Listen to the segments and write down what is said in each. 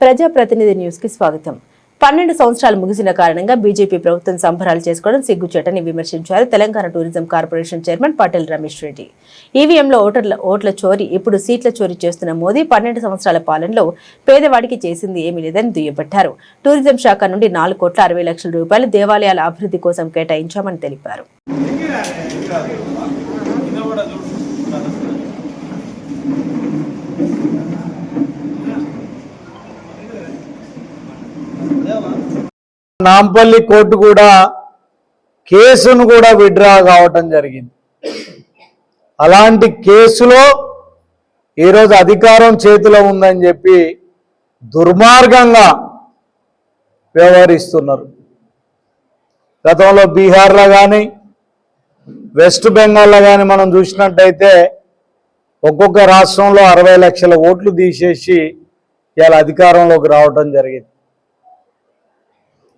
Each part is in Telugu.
ప్రజాప్రతినిధి న్యూస్ కి స్వాగతం. 12 సంవత్సరాలు ముగిసిన కారణంగా బీజేపీ ప్రభుత్వం సంబరాలు చేసుకోవడం సిగ్గుచేటని విమర్శించారు Telangana tourism corporation chairman Patel Ramesh Reddy. ఈవీఎంలో ఓట్ల చోరీ, ఇప్పుడు సీట్ల చోరీ చేస్తున్న మోదీ 12 సంవత్సరాల పాలనలో పేదవాడికి చేసింది ఏమీ లేదని దుయ్యబట్టారు. టూరిజం శాఖ నుండి 4,60,00,000 రూపాయలు దేవాలయాల అభివృద్ధి కోసం కేటాయించామని తెలిపారు. నాంపల్లి కోర్టు కూడా కేసును కూడా విత్డ్రా కావటం జరిగింది. అలాంటి కేసులో ఈరోజు అధికారం చేతిలో ఉందని చెప్పి దుర్మార్గంగా వ్యవహరిస్తున్నారు. గతంలో బీహార్లో కానీ వెస్ట్ బెంగాల్లో కానీ మనం చూసినట్టయితే ఒక్కొక్క రాష్ట్రంలో 60 లక్షల ఓట్లు తీసేసి ఇలా అధికారంలోకి రావటం జరిగింది.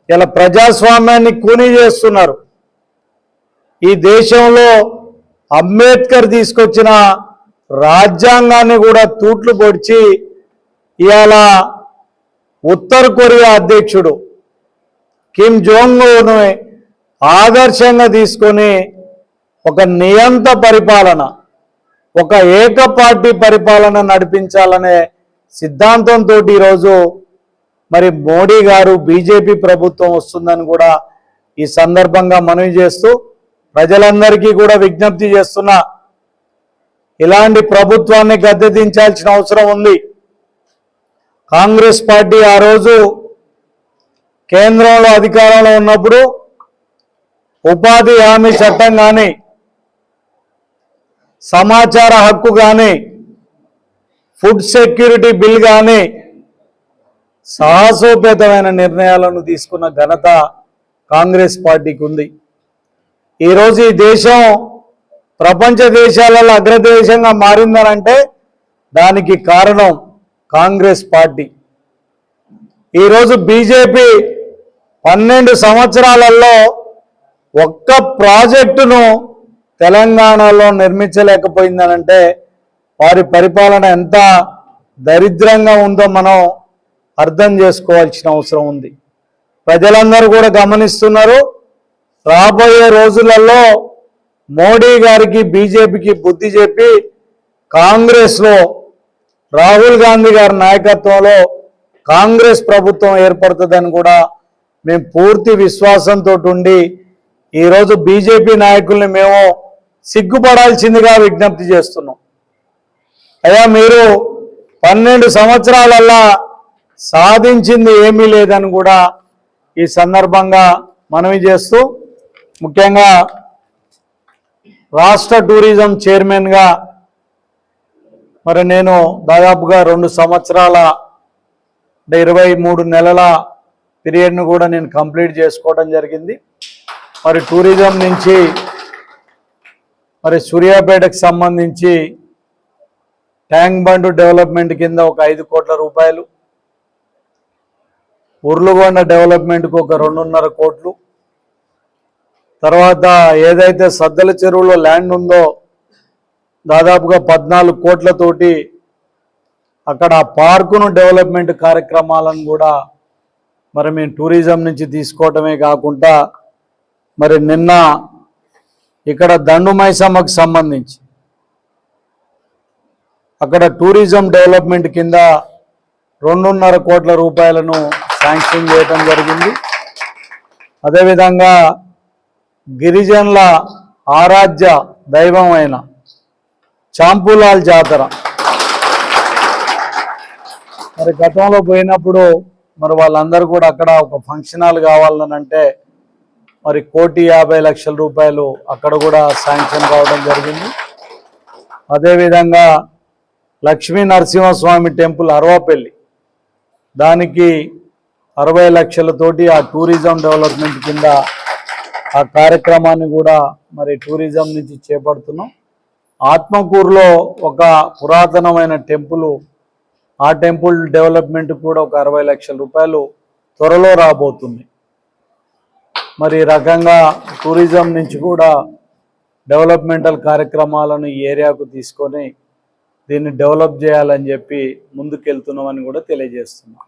ఇలా ప్రజాస్వామ్యాన్ని కూనీ చేస్తున్నారు. ఈ దేశంలో అంబేద్కర్ తీసుకొచ్చిన రాజ్యాంగాన్ని కూడా తూట్లు పొడిచి ఇవాళ ఉత్తర కొరియా అధ్యక్షుడు కిమ్ జోంగ్ ఉన్ను ఆదర్శంగా తీసుకొని ఒక నియంత పరిపాలన, ఒక ఏకపార్టీ పరిపాలన నడిపించాలనే సిద్ధాంతంతో ఈరోజు మరి మోడీ గారు బీజేపీ ప్రభుత్వం వస్తుందని కూడా ఈ సందర్భంగా మనవి చేస్తూ ప్రజలందరికీ కూడా విజ్ఞప్తి చేస్తున్నా, ఇలాంటి ప్రభుత్వాన్ని గద్దె దించాల్సిన అవసరం ఉంది. కాంగ్రెస్ పార్టీ ఆ రోజు కేంద్రంలో అధికారంలో ఉన్నప్పుడు ఉపాధి హామీ చట్టం కానీ, సమాచార హక్కు కానీ, ఫుడ్ సెక్యూరిటీ బిల్ కానీ సాహసోపేతమైన నిర్ణయాలను తీసుకున్న ఘనత కాంగ్రెస్ పార్టీకి ఉంది. ఈరోజు ఈ దేశం ప్రపంచ దేశాలలో అగ్రదేశంగా మారిందనంటే దానికి కారణం కాంగ్రెస్ పార్టీ. ఈరోజు బీజేపీ 12 సంవత్సరాలలో ఒక్క ప్రాజెక్టును తెలంగాణలో నిర్మించలేకపోయిందనంటే వారి పరిపాలన ఎంత దరిద్రంగా ఉందో మనం అర్థం చేసుకోవాల్సిన అవసరం ఉంది. ప్రజలందరూ కూడా గమనిస్తున్నారు. రాబోయే రోజులలో మోడీ గారికి బీజేపీకి బుద్ధి చెప్పి కాంగ్రెస్లో రాహుల్ గాంధీ గారి నాయకత్వంలో కాంగ్రెస్ ప్రభుత్వం ఏర్పడుతుందని కూడా మేము పూర్తి విశ్వాసంతో ఉండి ఈరోజు బీజేపీ నాయకుల్ని మేము సిగ్గుపడాల్సిందిగా విజ్ఞప్తి చేస్తున్నాం. అయ్యా, మీరు 12 సంవత్సరాలల్లా సాధించింది ఏమీ లేదని కూడా ఈ సందర్భంగా మనవి చేస్తూ, ముఖ్యంగా రాష్ట్ర టూరిజం చైర్మన్గా మరి నేను దాదాపుగా 2 సంవత్సరాల 23 నెలల పీరియడ్ను కూడా నేను కంప్లీట్ చేసుకోవడం జరిగింది. మరి టూరిజం నుంచి మరి సూర్యాపేటకు సంబంధించి ట్యాంక్ బండ్ డెవలప్మెంట్ కింద ఒక 5 కోట్ల రూపాయలు, ఉర్లుగొండ డెవలప్మెంట్కు ఒక 2.5 కోట్లు, తర్వాత ఏదైతే సద్దల చెరువులో ల్యాండ్ ఉందో దాదాపుగా 14 కోట్లతోటి అక్కడ పార్కును డెవలప్మెంట్ కార్యక్రమాలను కూడా మరి మేము టూరిజం నుంచి తీసుకోవటమే కాకుండా మరి నిన్న ఇక్కడ దండు మైసమ్మకు సంబంధించి అక్కడ టూరిజం డెవలప్మెంట్ కింద 2.5 కోట్ల రూపాయలను శాంక్షన్ చేయడం జరిగింది. అదేవిధంగా గిరిజనుల ఆరాధ్య దైవం అయిన చాంపులాల్ జాతర మరి గతంలో పోయినప్పుడు మరి వాళ్ళందరూ కూడా అక్కడ ఒక ఫంక్షన్ హాల్ కావాలని అంటే మరి 1,50,00,000 రూపాయలు అక్కడ కూడా శాంక్షన్ కావడం జరిగింది. అదేవిధంగా లక్ష్మీ నరసింహస్వామి టెంపుల్ అరవపల్లి, దానికి 60 లక్షలతోటి ఆ టూరిజం డెవలప్మెంట్ కింద ఆ కార్యక్రమాన్ని కూడా మరి టూరిజం నుంచి చేపడుతున్నాం. ఆత్మకూరులో ఒక పురాతనమైన టెంపుల్, ఆ టెంపుల్ డెవలప్మెంట్ కూడా ఒక 60 లక్షల రూపాయలు త్వరలో రాబోతుంది. మరి ఈ రకంగా టూరిజం నుంచి కూడా డెవలప్మెంటల్ కార్యక్రమాలను ఈ ఏరియాకు తీసుకొని దీన్ని డెవలప్ చేయాలని చెప్పి ముందుకెళ్తున్నామని కూడా తెలియజేస్తున్నాం.